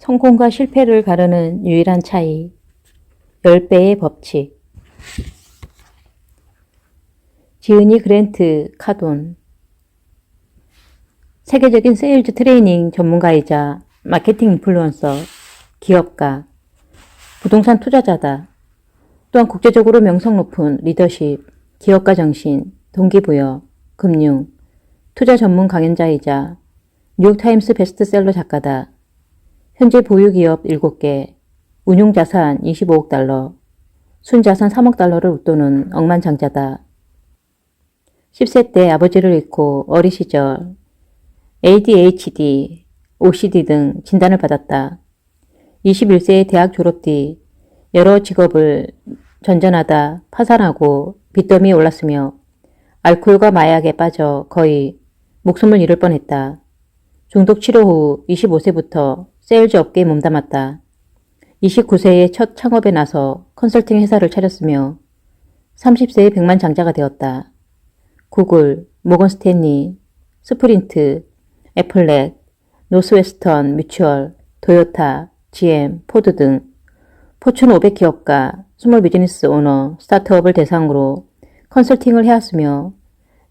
성공과 실패를 가르는 유일한 차이, 10배의 법칙. 지은이 그랜트 카돈. 세계적인 세일즈 트레이닝 전문가이자 마케팅 인플루언서, 기업가, 부동산 투자자다. 또한 국제적으로 명성 높은 리더십, 기업가 정신, 동기부여, 금융, 투자 전문 강연자이자 뉴욕타임스 베스트셀러 작가다. 현재 보유 기업 7개, 운용자산 25억 달러, 순자산 3억 달러를 웃도는 억만장자다. 10세 때 아버지를 잃고 어린 시절 ADHD, OCD 등 진단을 받았다. 21세의 대학 졸업 뒤 여러 직업을 전전하다 파산하고 빚더미에 올랐으며 알코올과 마약에 빠져 거의 목숨을 잃을 뻔했다. 중독 치료 후 25세부터 세일즈 업계에 몸담았다. 29세에 첫 창업에 나서 컨설팅 회사를 차렸으며 30세에 백만장자가 되었다. 구글, 모건 스탠리, 스프린트, 애플렉, 노스웨스턴 뮤추얼, 도요타, GM, 포드 등 포춘 500 기업가, 스몰 비즈니스 오너, 스타트업을 대상으로 컨설팅을 해왔으며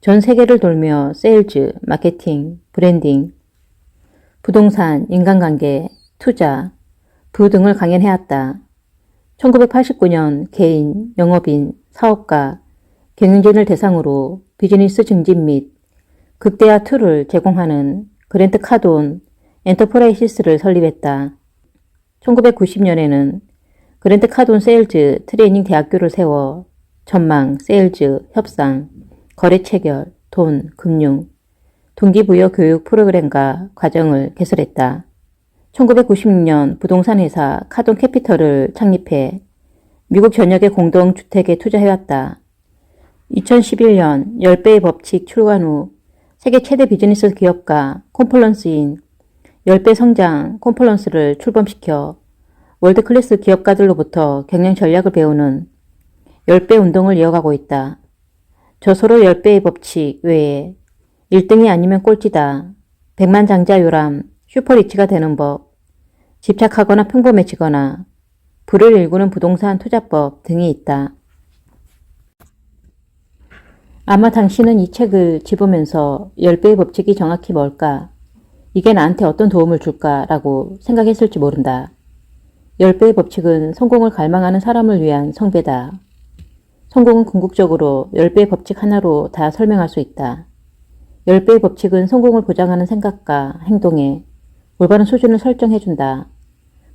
전 세계를 돌며 세일즈, 마케팅, 브랜딩, 부동산, 인간관계, 투자, 부유 등을 강연해왔다. 1989년 개인, 영업인, 사업가, 경영진을 대상으로 비즈니스 증진 및 극대화 툴을 제공하는 그랜트 카돈 엔터프라이시스를 설립했다. 1990년에는 그랜트 카돈 세일즈 트레이닝 대학교를 세워 전망, 세일즈, 협상, 거래 체결, 돈, 금융, 동기부여 교육 프로그램과 과정을 개설했다. 1996년 부동산 회사 카돈 캐피털을 창립해 미국 전역의 공동주택에 투자해왔다. 2011년 10배의 법칙 출간 후 세계 최대 비즈니스 기업가 콘플런스인 10배 성장 콘플런스를 출범시켜 월드클래스 기업가들로부터 경영 전략을 배우는 10배 운동을 이어가고 있다. 저서로 10배의 법칙 외에 1등이 아니면 꼴찌다, 백만장자 요람, 슈퍼리치가 되는 법, 집착하거나 평범해지거나 부를 일구는 부동산 투자법 등이 있다. 아마 당신은 이 책을 집으면서 10배의 법칙이 정확히 뭘까? 이게 나한테 어떤 도움을 줄까? 라고 생각했을지 모른다. 10배의 법칙은 성공을 갈망하는 사람을 위한 성배다. 성공은 궁극적으로 10배의 법칙 하나로 다 설명할 수 있다. 10배의 법칙은 성공을 보장하는 생각과 행동에 올바른 수준을 설정해준다.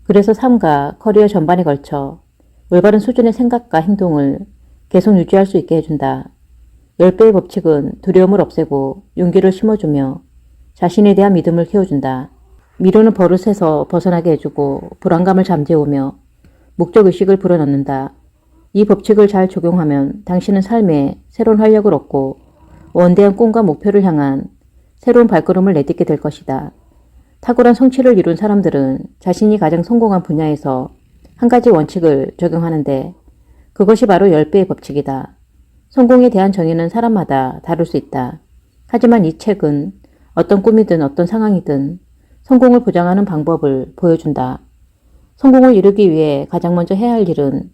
그래서 삶과 커리어 전반에 걸쳐 올바른 수준의 생각과 행동을 계속 유지할 수 있게 해준다. 10배의 법칙은 두려움을 없애고 용기를 심어주며 자신에 대한 믿음을 키워준다. 미루는 버릇에서 벗어나게 해주고 불안감을 잠재우며 목적의식을 불어넣는다. 이 법칙을 잘 적용하면 당신은 삶에 새로운 활력을 얻고 원대한 꿈과 목표를 향한 새로운 발걸음을 내딛게 될 것이다. 탁월한 성취를 이룬 사람들은 자신이 가장 성공한 분야에서 한 가지 원칙을 적용하는데 그것이 바로 10배의 법칙이다. 성공에 대한 정의는 사람마다 다를 수 있다. 하지만 이 책은 어떤 꿈이든 어떤 상황이든 성공을 보장하는 방법을 보여준다. 성공을 이루기 위해 가장 먼저 해야 할 일은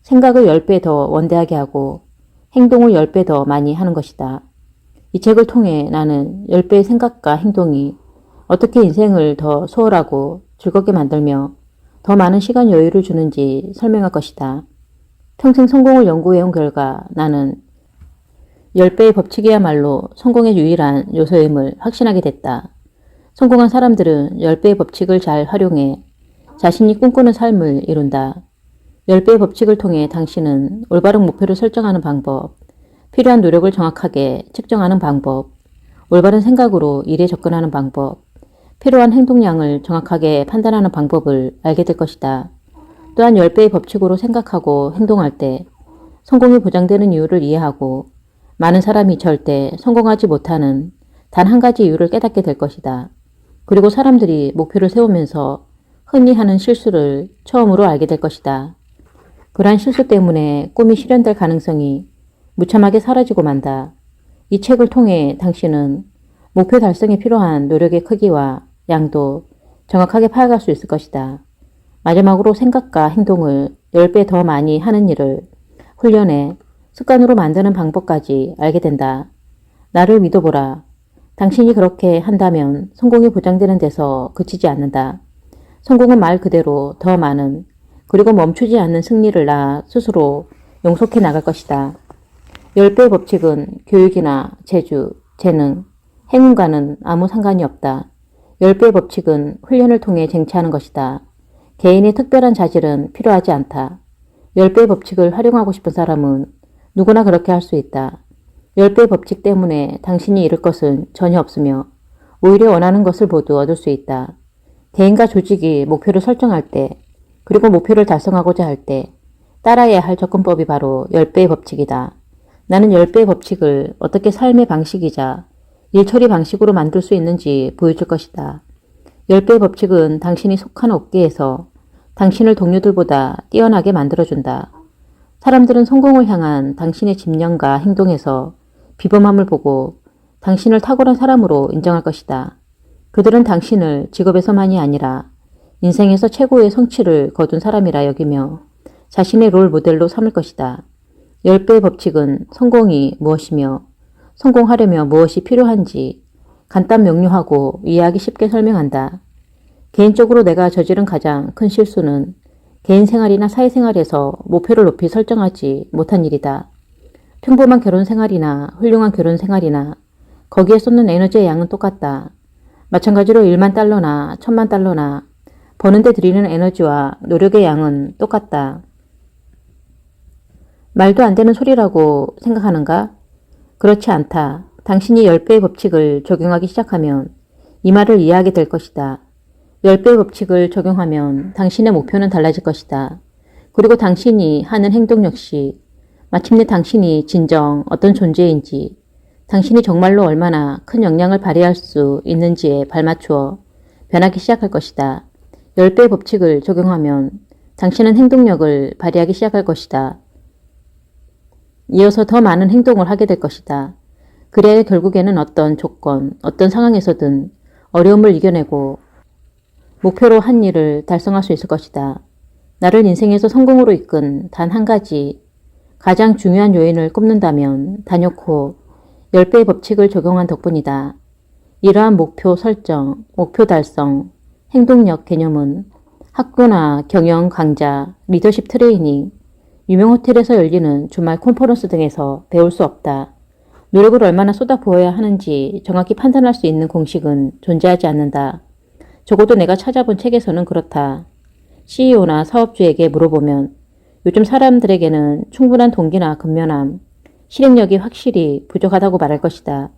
생각을 10배 더 원대하게 하고 행동을 10배 더 많이 하는 것이다. 이 책을 통해 나는 10배의 생각과 행동이 어떻게 인생을 더 수월하고 즐겁게 만들며 더 많은 시간 여유를 주는지 설명할 것이다. 평생 성공을 연구해온 결과 나는 10배의 법칙이야말로 성공의 유일한 요소임을 확신하게 됐다. 성공한 사람들은 10배의 법칙을 잘 활용해 자신이 꿈꾸는 삶을 이룬다. 10배의 법칙을 통해 당신은 올바른 목표를 설정하는 방법, 필요한 노력을 정확하게 측정하는 방법, 올바른 생각으로 일에 접근하는 방법, 필요한 행동량을 정확하게 판단하는 방법을 알게 될 것이다. 또한 10배의 법칙으로 생각하고 행동할 때 성공이 보장되는 이유를 이해하고 많은 사람이 절대 성공하지 못하는 단 한 가지 이유를 깨닫게 될 것이다. 그리고 사람들이 목표를 세우면서 흔히 하는 실수를 처음으로 알게 될 것이다. 그러한 실수 때문에 꿈이 실현될 가능성이 무참하게 사라지고 만다. 이 책을 통해 당신은 목표 달성에 필요한 노력의 크기와 양도, 정확하게 파악할 수 있을 것이다. 마지막으로 생각과 행동을 10배 더 많이 하는 일을 훈련해 습관으로 만드는 방법까지 알게 된다. 나를 믿어보라. 당신이 그렇게 한다면 성공이 보장되는 데서 그치지 않는다. 성공은 말 그대로 더 많은 그리고 멈추지 않는 승리를 나 스스로 용속해 나갈 것이다. 10배의 법칙은 교육이나 재주, 재능, 행운과는 아무 상관이 없다. 10배의 법칙은 훈련을 통해 쟁취하는 것이다. 개인의 특별한 자질은 필요하지 않다. 10배의 법칙을 활용하고 싶은 사람은 누구나 그렇게 할 수 있다. 10배의 법칙 때문에 당신이 잃을 것은 전혀 없으며 오히려 원하는 것을 모두 얻을 수 있다. 개인과 조직이 목표를 설정할 때 그리고 목표를 달성하고자 할 때 따라야 할 접근법이 바로 10배의 법칙이다. 나는 10배의 법칙을 어떻게 삶의 방식이자 일처리 방식으로 만들 수 있는지 보여줄 것이다. 10배의 법칙은 당신이 속한 업계에서 당신을 동료들보다 뛰어나게 만들어준다. 사람들은 성공을 향한 당신의 집념과 행동에서 비범함을 보고 당신을 탁월한 사람으로 인정할 것이다. 그들은 당신을 직업에서만이 아니라 인생에서 최고의 성취를 거둔 사람이라 여기며 자신의 롤 모델로 삼을 것이다. 10배의 법칙은 성공이 무엇이며 성공하려며 무엇이 필요한지 간단 명료하고 이해하기 쉽게 설명한다. 개인적으로 내가 저지른 가장 큰 실수는 개인 생활이나 사회생활에서 목표를 높이 설정하지 못한 일이다. 평범한 결혼 생활이나 훌륭한 결혼 생활이나 거기에 쏟는 에너지의 양은 똑같다. 마찬가지로 1만 달러나 1000만 달러나 버는데 들이는 에너지와 노력의 양은 똑같다. 말도 안 되는 소리라고 생각하는가? 그렇지 않다. 당신이 10배의 법칙을 적용하기 시작하면 이 말을 이해하게 될 것이다. 10배의 법칙을 적용하면 당신의 목표는 달라질 것이다. 그리고 당신이 하는 행동 역시 마침내 당신이 진정 어떤 존재인지, 당신이 정말로 얼마나 큰 영향을 발휘할 수 있는지에 발맞추어 변하기 시작할 것이다. 10배의 법칙을 적용하면 당신은 행동력을 발휘하기 시작할 것이다. 이어서 더 많은 행동을 하게 될 것이다. 그래야 결국에는 어떤 조건, 어떤 상황에서든 어려움을 이겨내고 목표로 한 일을 달성할 수 있을 것이다. 나를 인생에서 성공으로 이끈 단 한 가지 가장 중요한 요인을 꼽는다면 단연코 10배의 법칙을 적용한 덕분이다. 이러한 목표 설정, 목표 달성, 행동력 개념은 학교나 경영 강좌, 리더십 트레이닝, 유명 호텔에서 열리는 주말 컨퍼런스 등에서 배울 수 없다. 노력을 얼마나 쏟아부어야 하는지 정확히 판단할 수 있는 공식은 존재하지 않는다. 적어도 내가 찾아본 책에서는 그렇다. CEO나 사업주에게 물어보면 요즘 사람들에게는 충분한 동기나 근면함, 실행력이 확실히 부족하다고 말할 것이다.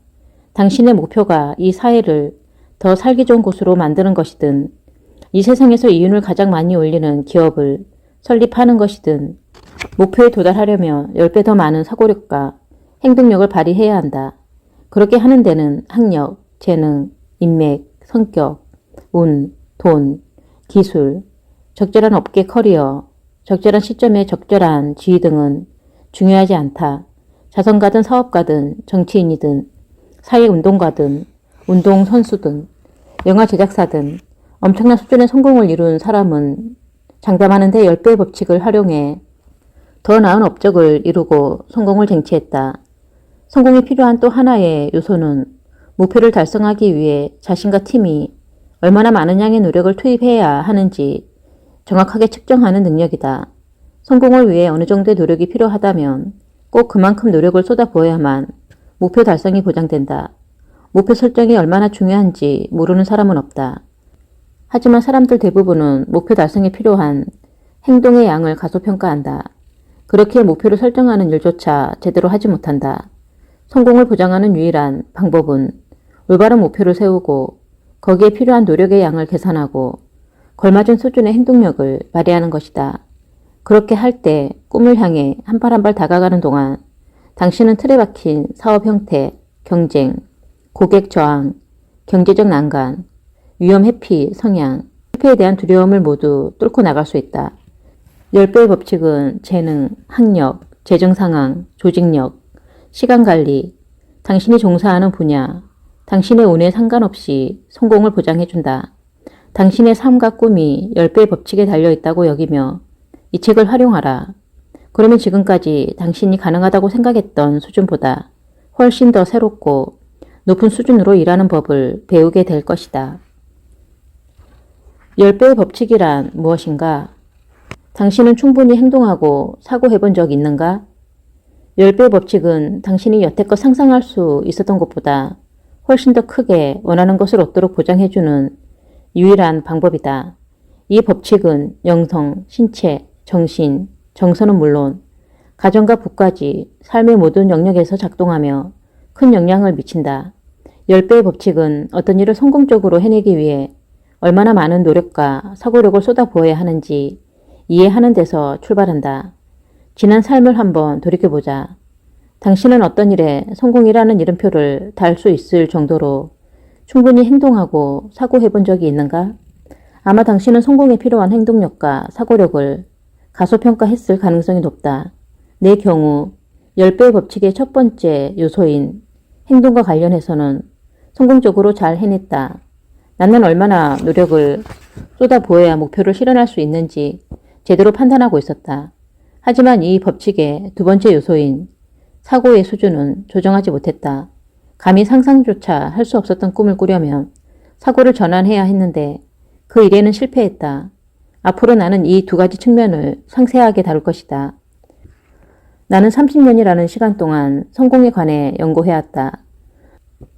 당신의 목표가 이 사회를 더 살기 좋은 곳으로 만드는 것이든 이 세상에서 이윤을 가장 많이 올리는 기업을 설립하는 것이든 목표에 도달하려면 10배 더 많은 사고력과 행동력을 발휘해야 한다. 그렇게 하는 데는 학력, 재능, 인맥, 성격, 운, 돈, 기술, 적절한 업계 커리어, 적절한 시점에 적절한 지위 등은 중요하지 않다. 자선가든 사업가든 정치인이든 사회운동가든 운동선수든 영화 제작사든 엄청난 수준의 성공을 이룬 사람은 장담하는데 10배의 법칙을 활용해 더 나은 업적을 이루고 성공을 쟁취했다. 성공에 필요한 또 하나의 요소는 목표를 달성하기 위해 자신과 팀이 얼마나 많은 양의 노력을 투입해야 하는지 정확하게 측정하는 능력이다. 성공을 위해 어느 정도의 노력이 필요하다면 꼭 그만큼 노력을 쏟아부어야만 목표 달성이 보장된다. 목표 설정이 얼마나 중요한지 모르는 사람은 없다. 하지만 사람들 대부분은 목표 달성에 필요한 행동의 양을 가소평가한다. 그렇게 목표를 설정하는 일조차 제대로 하지 못한다. 성공을 보장하는 유일한 방법은 올바른 목표를 세우고 거기에 필요한 노력의 양을 계산하고 걸맞은 수준의 행동력을 발휘하는 것이다. 그렇게 할 때 꿈을 향해 한 발 한 발 다가가는 동안 당신은 틀에 박힌 사업 형태, 경쟁, 고객 저항, 경제적 난관, 위험 회피, 성향, 실패에 대한 두려움을 모두 뚫고 나갈 수 있다. 10배의 법칙은 재능, 학력, 재정 상황, 조직력, 시간관리, 당신이 종사하는 분야, 당신의 운에 상관없이 성공을 보장해준다. 당신의 삶과 꿈이 10배의 법칙에 달려있다고 여기며 이 책을 활용하라. 그러면 지금까지 당신이 가능하다고 생각했던 수준보다 훨씬 더 새롭고 높은 수준으로 일하는 법을 배우게 될 것이다. 10배의 법칙이란 무엇인가? 당신은 충분히 행동하고 사고해본 적 있는가? 10배의 법칙은 당신이 여태껏 상상할 수 있었던 것보다 훨씬 더 크게 원하는 것을 얻도록 보장해주는 유일한 방법이다. 이 법칙은 영성, 신체, 정신, 정서는 물론 가정과 부까지 삶의 모든 영역에서 작동하며 큰 영향을 미친다. 10배의 법칙은 어떤 일을 성공적으로 해내기 위해 얼마나 많은 노력과 사고력을 쏟아부어야 하는지 이해하는 데서 출발한다. 지난 삶을 한번 돌이켜보자. 당신은 어떤 일에 성공이라는 이름표를 달 수 있을 정도로 충분히 행동하고 사고해본 적이 있는가? 아마 당신은 성공에 필요한 행동력과 사고력을 가소평가했을 가능성이 높다. 내 경우 10배의 법칙의 첫 번째 요소인 행동과 관련해서는 성공적으로 잘 해냈다. 나는 얼마나 노력을 쏟아부어야 목표를 실현할 수 있는지 제대로 판단하고 있었다. 하지만 이 법칙의 두 번째 요소인 사고의 수준은 조정하지 못했다. 감히 상상조차 할 수 없었던 꿈을 꾸려면 사고를 전환해야 했는데 그 일에는 실패했다. 앞으로 나는 이 두 가지 측면을 상세하게 다룰 것이다. 나는 30년이라는 시간 동안 성공에 관해 연구해왔다.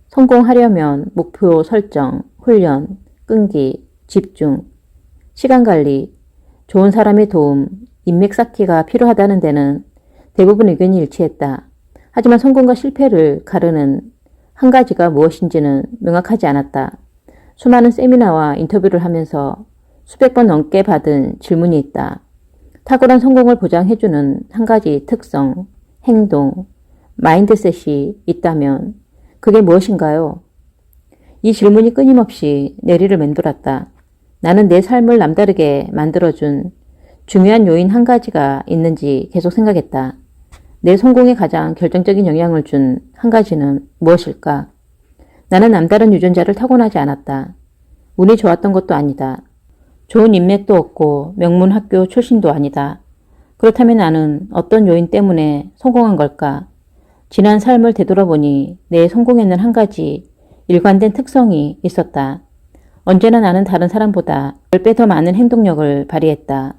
성공하려면 목표 설정, 훈련, 끈기, 집중, 시간관리, 좋은 사람의 도움, 인맥 쌓기가 필요하다는 데는 대부분 의견이 일치했다. 하지만 성공과 실패를 가르는 한 가지가 무엇인지는 명확하지 않았다. 수많은 세미나와 인터뷰를 하면서 수백 번 넘게 받은 질문이 있다. 탁월한 성공을 보장해주는 한 가지 특성, 행동, 마인드셋이 있다면 그게 무엇인가요? 이 질문이 끊임없이 내리를 맴돌았다. 나는 내 삶을 남다르게 만들어준 중요한 요인 한 가지가 있는지 계속 생각했다. 내 성공에 가장 결정적인 영향을 준 한 가지는 무엇일까? 나는 남다른 유전자를 타고나지 않았다. 운이 좋았던 것도 아니다. 좋은 인맥도 없고 명문 학교 출신도 아니다. 그렇다면 나는 어떤 요인 때문에 성공한 걸까? 지난 삶을 되돌아보니 내 성공에는 한 가지 일관된 특성이 있었다. 언제나 나는 다른 사람보다 10배 더 많은 행동력을 발휘했다.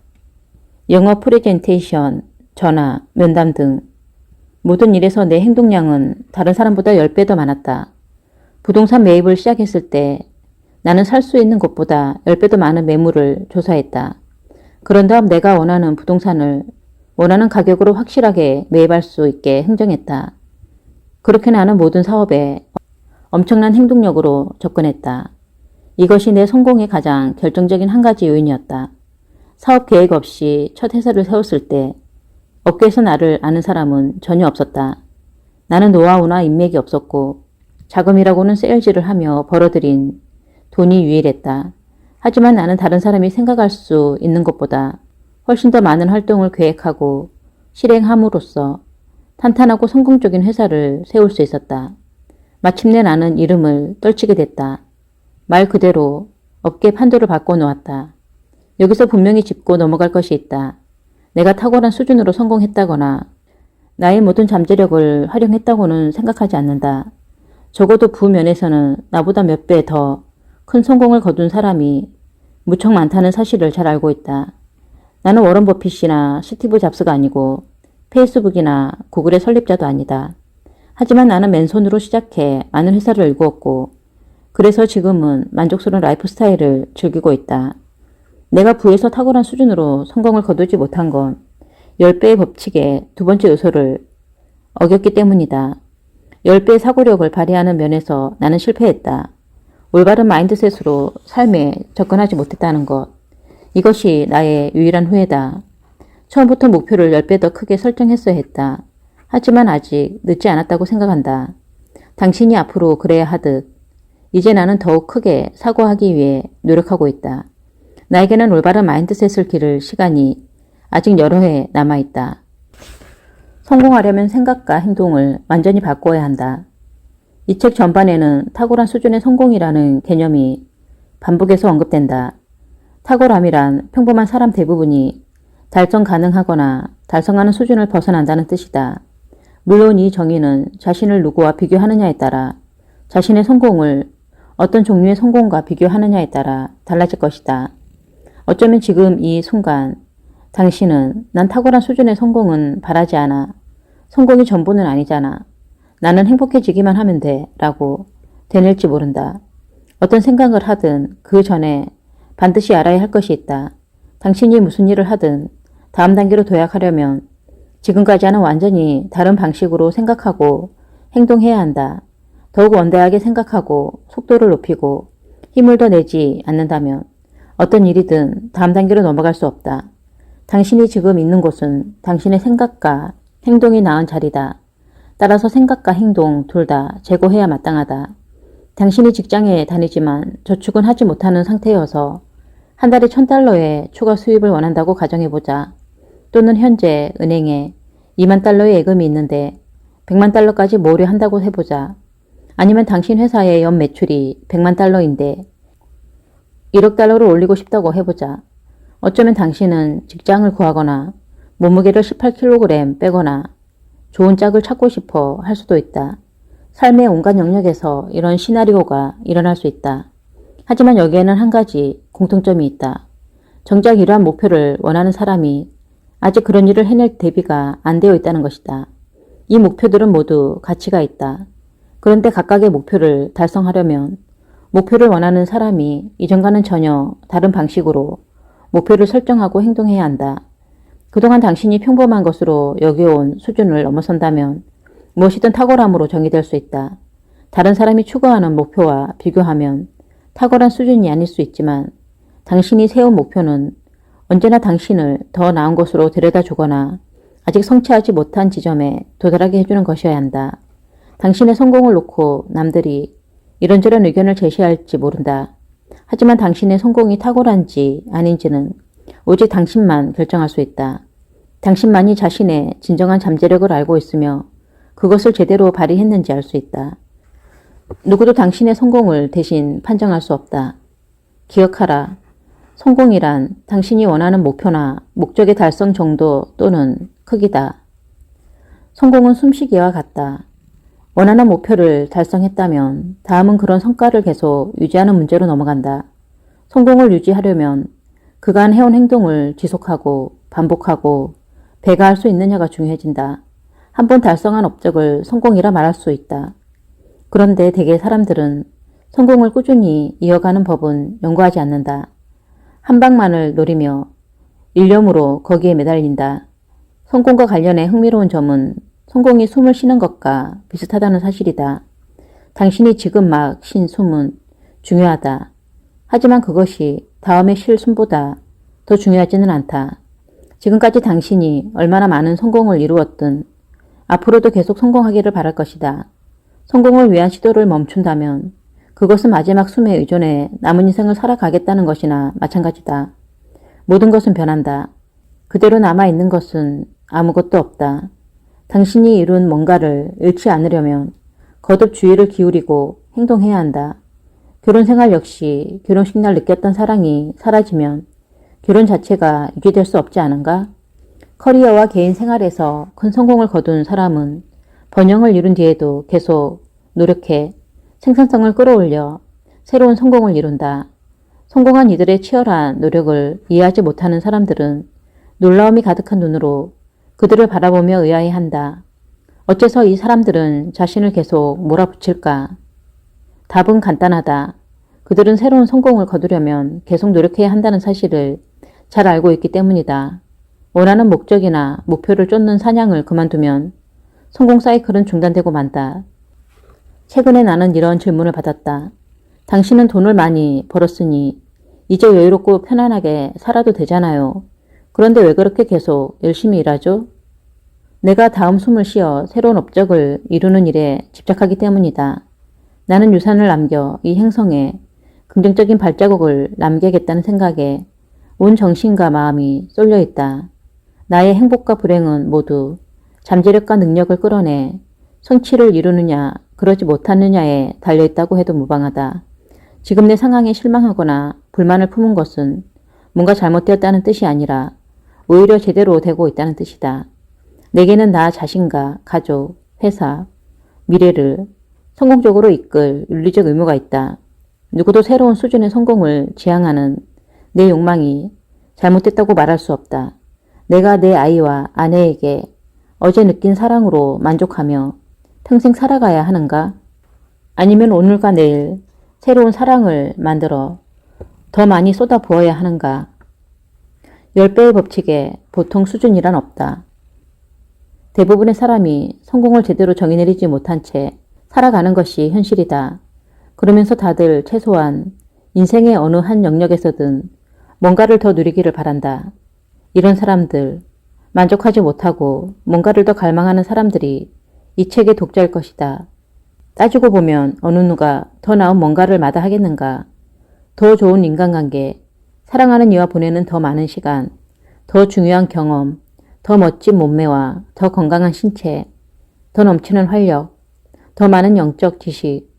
영어 프레젠테이션, 전화, 면담 등 모든 일에서 내 행동량은 다른 사람보다 10배 더 많았다. 부동산 매입을 시작했을 때 나는 살 수 있는 곳보다 10배 더 많은 매물을 조사했다. 그런 다음 내가 원하는 부동산을 원하는 가격으로 확실하게 매입할 수 있게 행정했다. 그렇게 나는 모든 사업에 엄청난 행동력으로 접근했다. 이것이 내 성공의 가장 결정적인 한 가지 요인이었다. 사업 계획 없이 첫 회사를 세웠을 때 업계에서 나를 아는 사람은 전혀 없었다. 나는 노하우나 인맥이 없었고 자금이라고는 세일즈를 하며 벌어들인 돈이 유일했다. 하지만 나는 다른 사람이 생각할 수 있는 것보다 훨씬 더 많은 활동을 계획하고 실행함으로써 탄탄하고 성공적인 회사를 세울 수 있었다. 마침내 나는 이름을 떨치게 됐다. 말 그대로 업계 판도를 바꿔놓았다. 여기서 분명히 짚고 넘어갈 것이 있다. 내가 탁월한 수준으로 성공했다거나 나의 모든 잠재력을 활용했다고는 생각하지 않는다. 적어도 부면에서는 나보다 몇 배 더 큰 성공을 거둔 사람이 무척 많다는 사실을 잘 알고 있다. 나는 워런 버핏이나 스티브 잡스가 아니고 페이스북이나 구글의 설립자도 아니다. 하지만 나는 맨손으로 시작해 많은 회사를 일구었고 그래서 지금은 만족스러운 라이프 스타일을 즐기고 있다. 내가 부에서 탁월한 수준으로 성공을 거두지 못한 건 10배의 법칙의 두 번째 요소를 어겼기 때문이다. 10배의 사고력을 발휘하는 면에서 나는 실패했다. 올바른 마인드셋으로 삶에 접근하지 못했다는 것. 이것이 나의 유일한 후회다. 처음부터 목표를 10배 더 크게 설정했어야 했다. 하지만 아직 늦지 않았다고 생각한다. 당신이 앞으로 그래야 하듯 이제 나는 더욱 크게 사고하기 위해 노력하고 있다. 나에게는 올바른 마인드셋을 기를 시간이 아직 여러 해 남아있다. 성공하려면 생각과 행동을 완전히 바꿔야 한다. 이 책 전반에는 탁월한 수준의 성공이라는 개념이 반복해서 언급된다. 탁월함이란 평범한 사람 대부분이 달성 가능하거나 달성하는 수준을 벗어난다는 뜻이다. 물론 이 정의는 자신을 누구와 비교하느냐에 따라 자신의 성공을 어떤 종류의 성공과 비교하느냐에 따라 달라질 것이다. 어쩌면 지금 이 순간 당신은 난 탁월한 수준의 성공은 바라지 않아. 성공이 전부는 아니잖아. 나는 행복해지기만 하면 돼 라고 되뇌일지 모른다. 어떤 생각을 하든 그 전에 반드시 알아야 할 것이 있다. 당신이 무슨 일을 하든 다음 단계로 도약하려면 지금까지와는 완전히 다른 방식으로 생각하고 행동해야 한다. 더욱 원대하게 생각하고 속도를 높이고 힘을 더 내지 않는다면 어떤 일이든 다음 단계로 넘어갈 수 없다. 당신이 지금 있는 곳은 당신의 생각과 행동이 낳은 자리다. 따라서 생각과 행동 둘 다 제고해야 마땅하다. 당신이 직장에 다니지만 저축은 하지 못하는 상태여서 한 달에 $1,000의 추가 수입을 원한다고 가정해보자. 또는 현재 은행에 $20,000의 예금이 있는데 $10,000,000까지 모으려 한다고 해보자. 아니면 당신 회사의 연 매출이 $10,000,000인데 $1억 올리고 싶다고 해보자. 어쩌면 당신은 직장을 구하거나 몸무게를 18kg 빼거나 좋은 짝을 찾고 싶어 할 수도 있다. 삶의 온갖 영역에서 이런 시나리오가 일어날 수 있다. 하지만 여기에는 한 가지 공통점이 있다. 정작 이러한 목표를 원하는 사람이 아직 그런 일을 해낼 대비가 안 되어 있다는 것이다. 이 목표들은 모두 가치가 있다. 그런데 각각의 목표를 달성하려면 목표를 원하는 사람이 이전과는 전혀 다른 방식으로 목표를 설정하고 행동해야 한다. 그동안 당신이 평범한 것으로 여겨온 수준을 넘어선다면 무엇이든 탁월함으로 정의될 수 있다. 다른 사람이 추구하는 목표와 비교하면 탁월한 수준이 아닐 수 있지만 당신이 세운 목표는 언제나 당신을 더 나은 곳으로 데려다 주거나 아직 성취하지 못한 지점에 도달하게 해주는 것이어야 한다. 당신의 성공을 놓고 남들이 이런저런 의견을 제시할지 모른다. 하지만 당신의 성공이 탁월한지 아닌지는 오직 당신만 결정할 수 있다. 당신만이 자신의 진정한 잠재력을 알고 있으며 그것을 제대로 발휘했는지 알 수 있다. 누구도 당신의 성공을 대신 판정할 수 없다. 기억하라. 성공이란 당신이 원하는 목표나 목적의 달성 정도 또는 크기다. 성공은 숨쉬기와 같다. 원하는 목표를 달성했다면 다음은 그런 성과를 계속 유지하는 문제로 넘어간다. 성공을 유지하려면 그간 해온 행동을 지속하고 반복하고 배가할 수 있느냐가 중요해진다. 한 번 달성한 업적을 성공이라 말할 수 있다. 그런데 대개 사람들은 성공을 꾸준히 이어가는 법은 연구하지 않는다. 한 방만을 노리며 일념으로 거기에 매달린다. 성공과 관련해 흥미로운 점은 성공이 숨을 쉬는 것과 비슷하다는 사실이다. 당신이 지금 막 쉰 숨은 중요하다. 하지만 그것이 다음에 쉴 숨보다 더 중요하지는 않다. 지금까지 당신이 얼마나 많은 성공을 이루었든 앞으로도 계속 성공하기를 바랄 것이다. 성공을 위한 시도를 멈춘다면 그것은 마지막 숨에 의존해 남은 인생을 살아가겠다는 것이나 마찬가지다. 모든 것은 변한다. 그대로 남아있는 것은 아무것도 없다. 당신이 이룬 뭔가를 잃지 않으려면 거듭 주의를 기울이고 행동해야 한다. 결혼 생활 역시 결혼식 날 느꼈던 사랑이 사라지면 결혼 자체가 유지될 수 없지 않은가? 커리어와 개인 생활에서 큰 성공을 거둔 사람은 번영을 이룬 뒤에도 계속 노력해 생산성을 끌어올려 새로운 성공을 이룬다. 성공한 이들의 치열한 노력을 이해하지 못하는 사람들은 놀라움이 가득한 눈으로 그들을 바라보며 의아해한다. 어째서 이 사람들은 자신을 계속 몰아붙일까? 답은 간단하다. 그들은 새로운 성공을 거두려면 계속 노력해야 한다는 사실을 잘 알고 있기 때문이다. 원하는 목적이나 목표를 쫓는 사냥을 그만두면 성공 사이클은 중단되고 만다. 최근에 나는 이런 질문을 받았다. 당신은 돈을 많이 벌었으니 이제 여유롭고 편안하게 살아도 되잖아요. 그런데 왜 그렇게 계속 열심히 일하죠? 내가 다음 숨을 쉬어 새로운 업적을 이루는 일에 집착하기 때문이다. 나는 유산을 남겨 이 행성에 긍정적인 발자국을 남겨야겠다는 생각에 온 정신과 마음이 쏠려 있다. 나의 행복과 불행은 모두 잠재력과 능력을 끌어내 성취를 이루느냐 그러지 못하느냐에 달려있다고 해도 무방하다. 지금 내 상황에 실망하거나 불만을 품은 것은 뭔가 잘못되었다는 뜻이 아니라 오히려 제대로 되고 있다는 뜻이다. 내게는 나 자신과 가족, 회사, 미래를 성공적으로 이끌 윤리적 의무가 있다. 누구도 새로운 수준의 성공을 지향하는 내 욕망이 잘못됐다고 말할 수 없다. 내가 내 아이와 아내에게 어제 느낀 사랑으로 만족하며 평생 살아가야 하는가? 아니면 오늘과 내일 새로운 사랑을 만들어 더 많이 쏟아부어야 하는가? 10배의 법칙에 보통 수준이란 없다. 대부분의 사람이 성공을 제대로 정의내리지 못한 채 살아가는 것이 현실이다. 그러면서 다들 최소한 인생의 어느 한 영역에서든 뭔가를 더 누리기를 바란다. 이런 사람들, 만족하지 못하고 뭔가를 더 갈망하는 사람들이 이 책의 독자일 것이다. 따지고 보면 어느 누가 더 나은 뭔가를 마다하겠는가? 더 좋은 인간관계, 사랑하는 이와 보내는 더 많은 시간, 더 중요한 경험, 더 멋진 몸매와 더 건강한 신체, 더 넘치는 활력, 더 많은 영적 지식,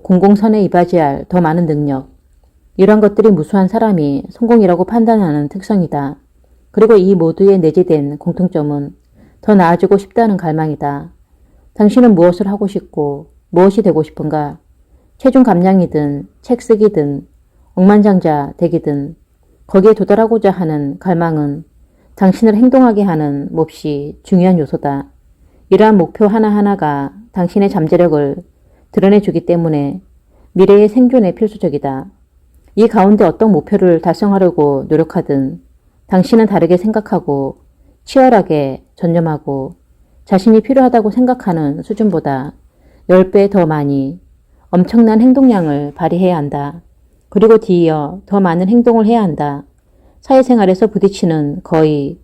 공공선에 이바지할 더 많은 능력. 이런 것들이 무수한 사람이 성공이라고 판단하는 특성이다. 그리고 이 모두에 내재된 공통점은 더 나아지고 싶다는 갈망이다. 당신은 무엇을 하고 싶고 무엇이 되고 싶은가? 체중 감량이든 책 쓰기든 억만장자 되기든 거기에 도달하고자 하는 갈망은 당신을 행동하게 하는 몹시 중요한 요소다. 이러한 목표 하나하나가 당신의 잠재력을 드러내주기 때문에 미래의 생존에 필수적이다. 이 가운데 어떤 목표를 달성하려고 노력하든 당신은 다르게 생각하고 치열하게 전념하고 자신이 필요하다고 생각하는 수준보다 10배 더 많이 엄청난 행동량을 발휘해야 한다. 그리고 뒤이어 더 많은 행동을 해야 한다. 사회생활에서 부딪히는 거의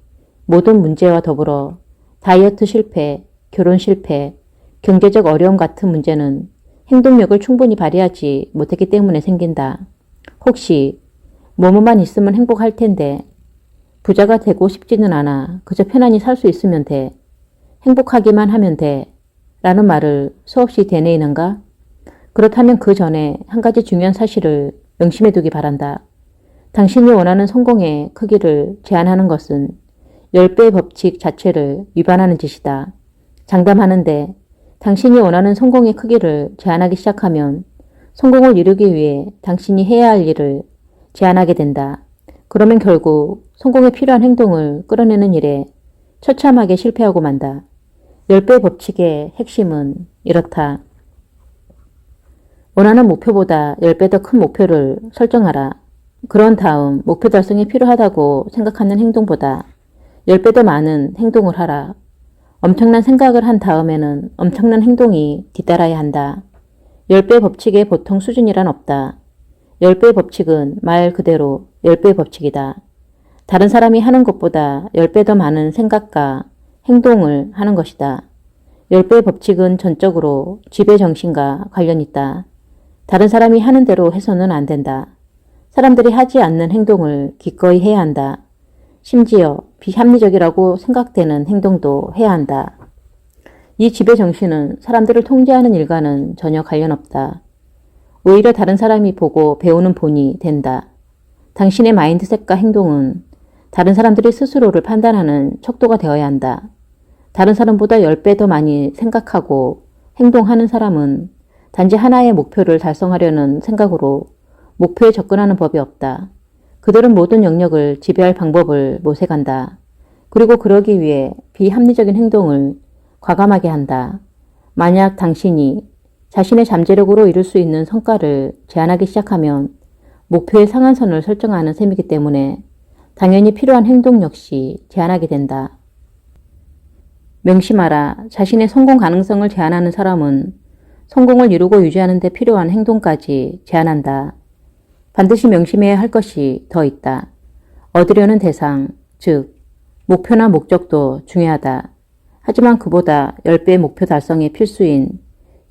모든 문제와 더불어 다이어트 실패, 결혼 실패, 경제적 어려움 같은 문제는 행동력을 충분히 발휘하지 못했기 때문에 생긴다. 혹시 뭐뭐만 있으면 행복할 텐데 부자가 되고 싶지는 않아. 그저 편안히 살 수 있으면 돼. 행복하기만 하면 돼. 라는 말을 수없이 되뇌이는가? 그렇다면 그 전에 한 가지 중요한 사실을 명심해 두기 바란다. 당신이 원하는 성공의 크기를 제한하는 것은 10배의 법칙 자체를 위반하는 짓이다. 장담하는데 당신이 원하는 성공의 크기를 제한하기 시작하면 성공을 이루기 위해 당신이 해야 할 일을 제한하게 된다. 그러면 결국 성공에 필요한 행동을 끌어내는 일에 처참하게 실패하고 만다. 10배 법칙의 핵심은 이렇다. 원하는 목표보다 10배 더 큰 목표를 설정하라. 그런 다음 목표 달성에 필요하다고 생각하는 행동보다 10배 더 많은 행동을 하라. 엄청난 생각을 한 다음에는 엄청난 행동이 뒤따라야 한다. 10배 법칙의 보통 수준이란 없다. 10배 법칙은 말 그대로 10배 법칙이다. 다른 사람이 하는 것보다 10배 더 많은 생각과 행동을 하는 것이다. 10배 법칙은 전적으로 지배정신과 관련 있다. 다른 사람이 하는 대로 해서는 안 된다. 사람들이 하지 않는 행동을 기꺼이 해야 한다. 심지어 비합리적이라고 생각되는 행동도 해야 한다. 이 지배정신은 사람들을 통제하는 일과는 전혀 관련 없다. 오히려 다른 사람이 보고 배우는 본이 된다. 당신의 마인드셋과 행동은 다른 사람들이 스스로를 판단하는 척도가 되어야 한다. 다른 사람보다 10배 더 많이 생각하고 행동하는 사람은 단지 하나의 목표를 달성하려는 생각으로 목표에 접근하는 법이 없다. 그들은 모든 영역을 지배할 방법을 모색한다. 그리고 그러기 위해 비합리적인 행동을 과감하게 한다. 만약 당신이 자신의 잠재력으로 이룰 수 있는 성과를 제한하기 시작하면 목표의 상한선을 설정하는 셈이기 때문에 당연히 필요한 행동 역시 제한하게 된다. 명심하라. 자신의 성공 가능성을 제한하는 사람은 성공을 이루고 유지하는 데 필요한 행동까지 제한한다. 반드시 명심해야 할 것이 더 있다. 얻으려는 대상, 즉 목표나 목적도 중요하다. 하지만 그보다 10배의 목표 달성에 필수인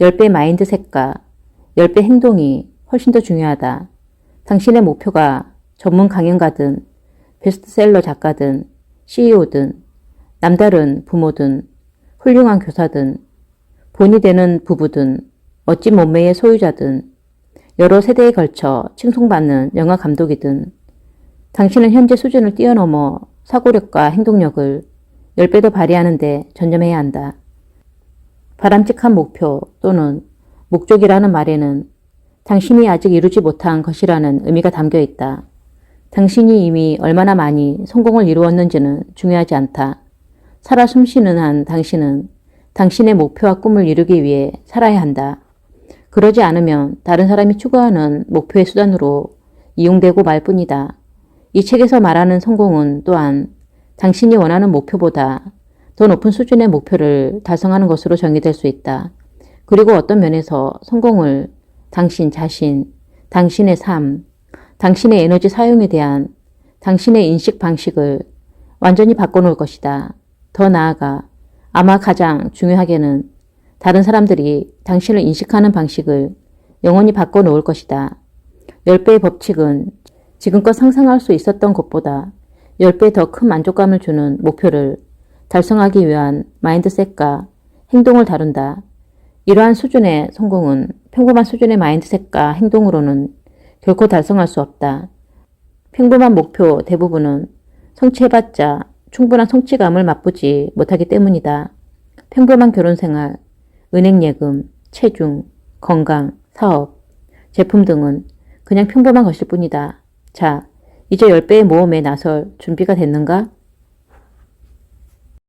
10배 마인드셋과 10배 행동이 훨씬 더 중요하다. 당신의 목표가 전문 강연가든 베스트셀러 작가든 CEO든 남다른 부모든 훌륭한 교사든 본이 되는 부부든 멋진 몸매의 소유자든 여러 세대에 걸쳐 칭송받는 영화 감독이든 당신은 현재 수준을 뛰어넘어 사고력과 행동력을 10배 더 발휘하는 데 전념해야 한다. 바람직한 목표 또는 목적이라는 말에는 당신이 아직 이루지 못한 것이라는 의미가 담겨 있다. 당신이 이미 얼마나 많이 성공을 이루었는지는 중요하지 않다. 살아 숨쉬는 한 당신은 당신의 목표와 꿈을 이루기 위해 살아야 한다. 그러지 않으면 다른 사람이 추구하는 목표의 수단으로 이용되고 말 뿐이다. 이 책에서 말하는 성공은 또한 당신이 원하는 목표보다 더 높은 수준의 목표를 달성하는 것으로 정의될 수 있다. 그리고 어떤 면에서 성공을 당신 자신, 당신의 삶, 당신의 에너지 사용에 대한 당신의 인식 방식을 완전히 바꿔놓을 것이다. 더 나아가 아마 가장 중요하게는 다른 사람들이 당신을 인식하는 방식을 영원히 바꿔놓을 것이다. 10배의 법칙은 지금껏 상상할 수 있었던 것보다 10배 더 큰 만족감을 주는 목표를 달성하기 위한 마인드셋과 행동을 다룬다. 이러한 수준의 성공은 평범한 수준의 마인드셋과 행동으로는 결코 달성할 수 없다. 평범한 목표 대부분은 성취해봤자 충분한 성취감을 맛보지 못하기 때문이다. 평범한 결혼생활, 은행 예금, 체중, 건강, 사업, 제품 등은 그냥 평범한 것일 뿐이다. 자, 이제 10배의 모험에 나설 준비가 됐는가?